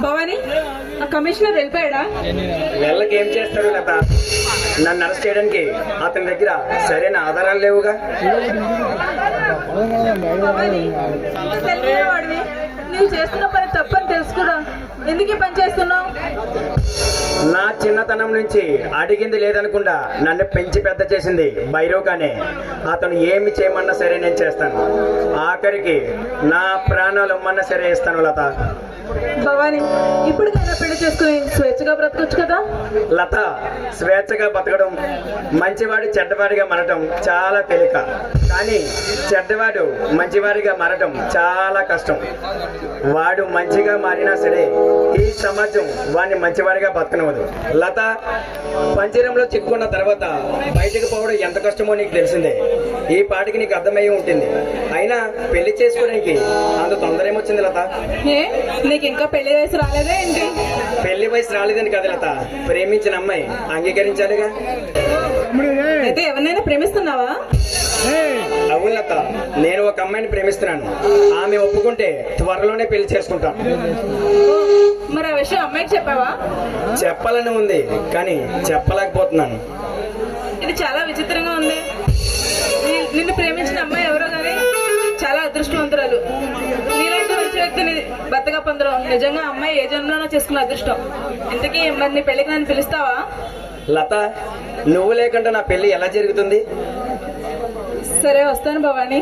భవాని, ఆ కమిషనర్ వెళ్ళిపోయాడా? వెళ్ళకి ఏం చేస్తాడు లత? నన్ను అరెస్ట్ చేయడానికి అతని దగ్గర సరైన ఆధారాలు లేవుగా. భవాని, ఇంత తెలివైన వాడివి, నువ్వు చేస్తున్న పని తప్పని తెలుసు కూడా ఎందుకు ఈ పని చేస్తున్నావు? నా చిన్నతనం నుంచి అడిగింది లేదనకుండా నన్ను పెంచి పెద్ద చేసింది భైరవ్గానే. అతను ఏమి చేయమన్నా సరే నేను చేస్తాను. ఆఖరికి నా ప్రాణాలు ఇమ్మన్నా సరే ఇస్తాను లత. భవాని, ఇప్పటికైనా పెళ్లి చేసుకుని స్వేచ్ఛగా బ్రతకొచ్చు కదా? లత, స్వేచ్ఛగా బతకడం, మంచివాడు చెడ్డవాడిగా మారటం చాలా తేలిక. కానీ చెడ్డవాడు మంచివాడిగా మారటం చాలా కష్టం. వాడు మంచిగా మారినా సరే ఈ సమాజం వాడిని మంచివాడిగా బతకనవదు. లత, పంజరంలో చిక్కుకున్న తర్వాత బయటకు పోవడం ఎంత కష్టమో నీకు తెలిసిందే. ఈ పాటికి నీకు అర్థమయ్యి ఉంటుంది. అయినా పెళ్లి చేసుకోవడానికి అంత తొందర ఏమొచ్చింది లత? ఏ, నీకు ఇంకా పెళ్లి వయసు రాలేదే ఏంటి? పెళ్లి వయసు రాలేదని కదా లత, ప్రేమించిన అమ్మాయి అంగీకరించాలిగా. అయితే ఎవరినైనా ప్రేమిస్తున్నావా? అవును లత, నేను ఒక అమ్మాయిని ప్రేమిస్తున్నాను. ఆమె ఒప్పుకుంటే త్వరలోనే పెళ్లి చేసుకుంటాను. మరి ఆ విషయం అమ్మాయికి చెప్పావా? చెప్పాలని ఉంది కానీ చెప్పలేకపోతున్నాను. ఇది చాలా విచిత్రంగా ఉంది. నిన్ను ప్రేమించిన అమ్మాయి ఎవరో కానీ చాలా అదృష్టవంతురాలు. నీలాంటి మంచి వ్యక్తిని భర్తగా పొందడం నిజంగా అమ్మాయి ఏ జన్మలోనో చేసుకున్న అదృష్టం. ఇంతకీ మరి నీ పెళ్లికి నన్ను పిలుస్తావా? లత, నువ్వు లేకుండా నా పెళ్లి ఎలా జరుగుతుంది? సరే, వస్తాను భవాని.